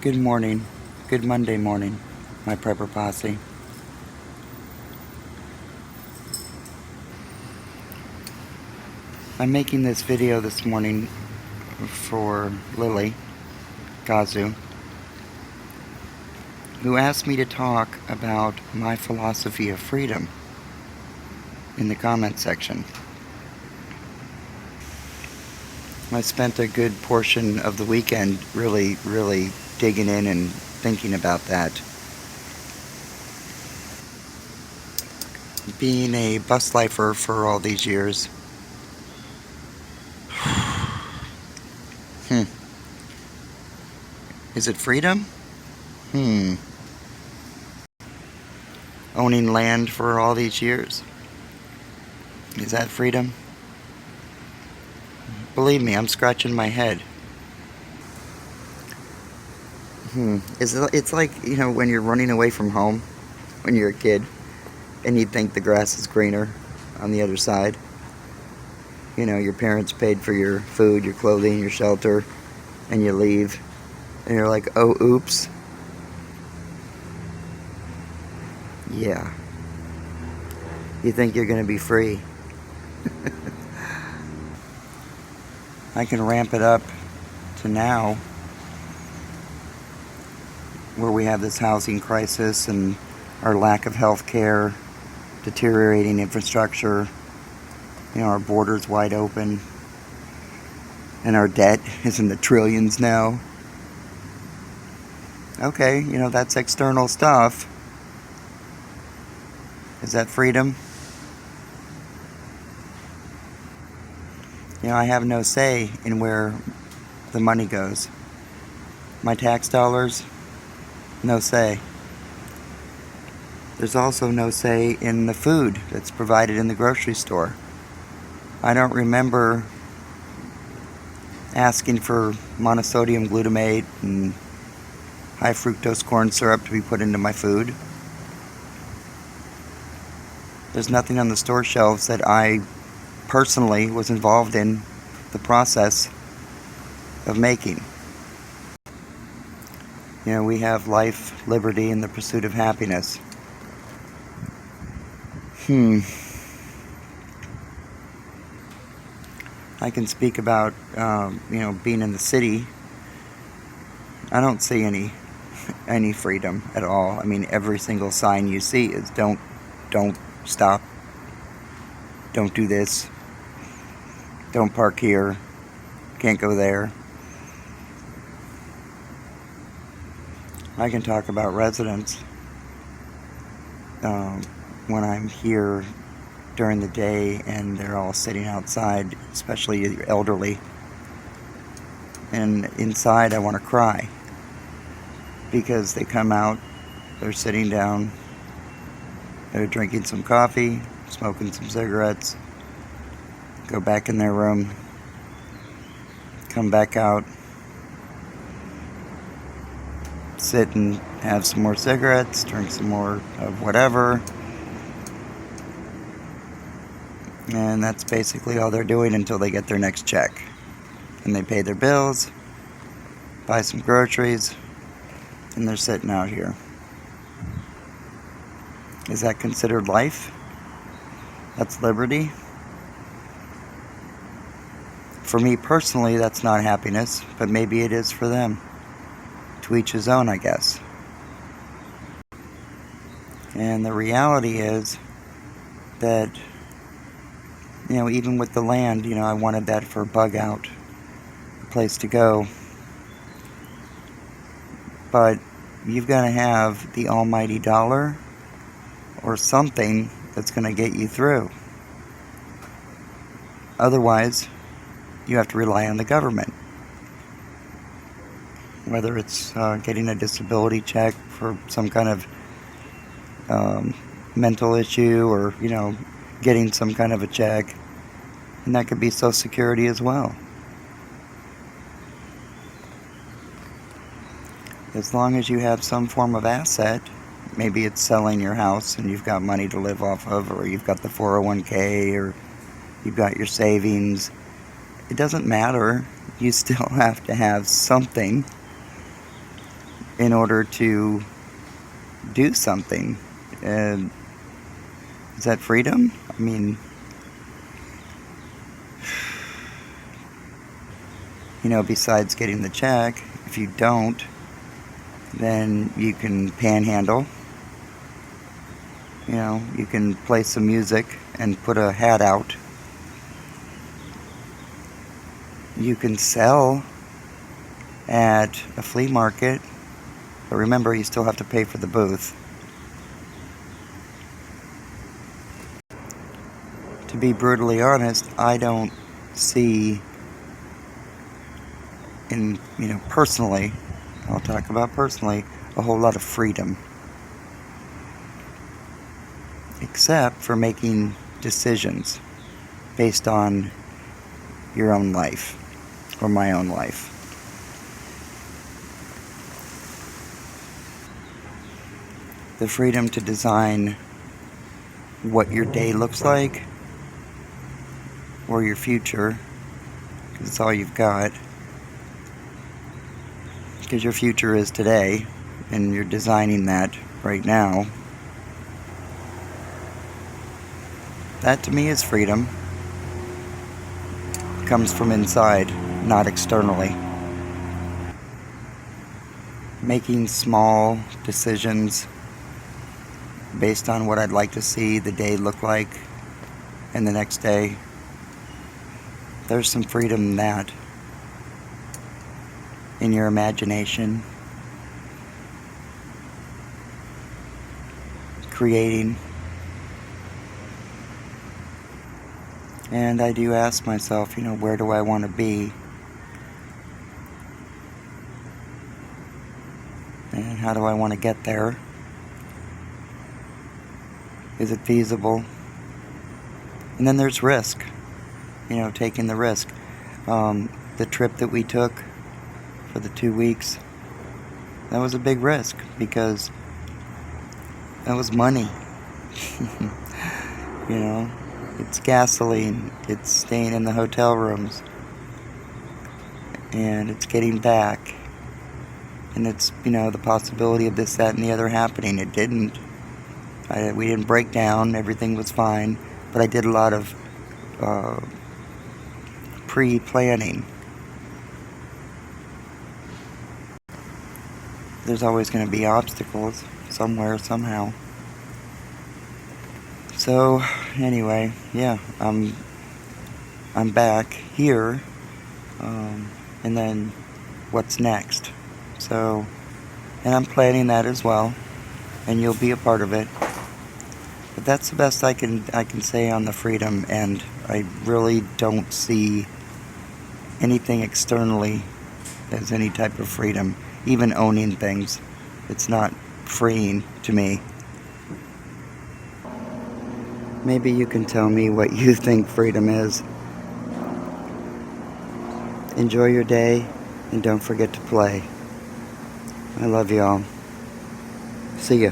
Good morning. Good Monday morning, my prepper posse. I'm making this video this morning for Lily Gazu, who asked me to talk about my philosophy of freedom in the comment section. I spent a good portion of the weekend really digging in and thinking about that. Being a bus lifer for all these years, is it freedom? Owning land for all these years, is that freedom? Believe me, I'm scratching my head. It's like, when you're running away from home when you're a kid and you think the grass is greener on the other side. Your parents paid for your food, your clothing, your shelter, and you leave. And you're like, oh, oops. Yeah. You think you're going to be free. I can ramp it up to now, where we have this housing crisis and our lack of health care, deteriorating infrastructure, our borders wide open, and our debt is in the trillions now. Okay, that's external stuff. Is that freedom? I have no say in where the money goes. My tax dollars, no say. There's also no say in the food that's provided in the grocery store. I don't remember asking for monosodium glutamate and high fructose corn syrup to be put into my food. There's nothing on the store shelves that I personally was involved in the process of making. We have life, liberty, and the pursuit of happiness. I can speak about, being in the city. I don't see any freedom at all. I mean, every single sign you see is don't stop, don't do this, don't park here, can't go there. I can talk about residents when I'm here during the day and they're all sitting outside, especially the elderly. And inside I want to cry because they come out, they're sitting down, they're drinking some coffee, smoking some cigarettes, go back in their room, come back out, sit and have some more cigarettes, drink some more of whatever. And that's basically all they're doing until they get their next check. And they pay their bills, buy some groceries, and they're sitting out here. Is that considered life? That's liberty? For me personally, that's not happiness, but maybe it is for them. To each his own, I guess. And the reality is that, even with the land, I wanted that for a bug out, a place to go. But you've got to have the almighty dollar or something that's going to get you through. Otherwise, you have to rely on the government. Whether it's getting a disability check for some kind of mental issue or, getting some kind of a check. And that could be Social Security as well. As long as you have some form of asset, maybe it's selling your house and you've got money to live off of, or you've got the 401k, or you've got your savings. It doesn't matter. You still have to have something in order to do something. And is that freedom? I mean, besides getting the check, if you don't, then you can panhandle. You can play some music and put a hat out. You can sell at a flea market, but remember, you still have to pay for the booth. To be brutally honest, I don't see personally, I'll talk about personally, a whole lot of freedom. Except for making decisions based on your own life, or my own life. The freedom to design what your day looks like, or your future, because it's all you've got. Because your future is today, and you're designing that right now. That to me is freedom. It comes from inside, not externally. Making small decisions based on what I'd like to see the day look like, and the next day. There's some freedom in that. In your imagination. Creating. And I do ask myself, where do I want to be? And how do I want to get there? Is it feasible? And then there's risk. Taking the risk. The trip that we took for the 2 weeks, that was a big risk because that was money. It's gasoline, it's staying in the hotel rooms, and it's getting back, and it's the possibility of this, that, and the other happening. It didn't. We didn't break down. Everything was fine, but I did a lot of pre-planning. There's always going to be obstacles somewhere, somehow. So anyway, yeah, I'm back here, and then what's next? So, and I'm planning that as well, and you'll be a part of it. But that's the best I can say on the freedom, and I really don't see anything externally as any type of freedom. Even owning things, it's not freeing to me. Maybe you can tell me what you think freedom is. Enjoy your day, and don't forget to play. I love y'all. See ya.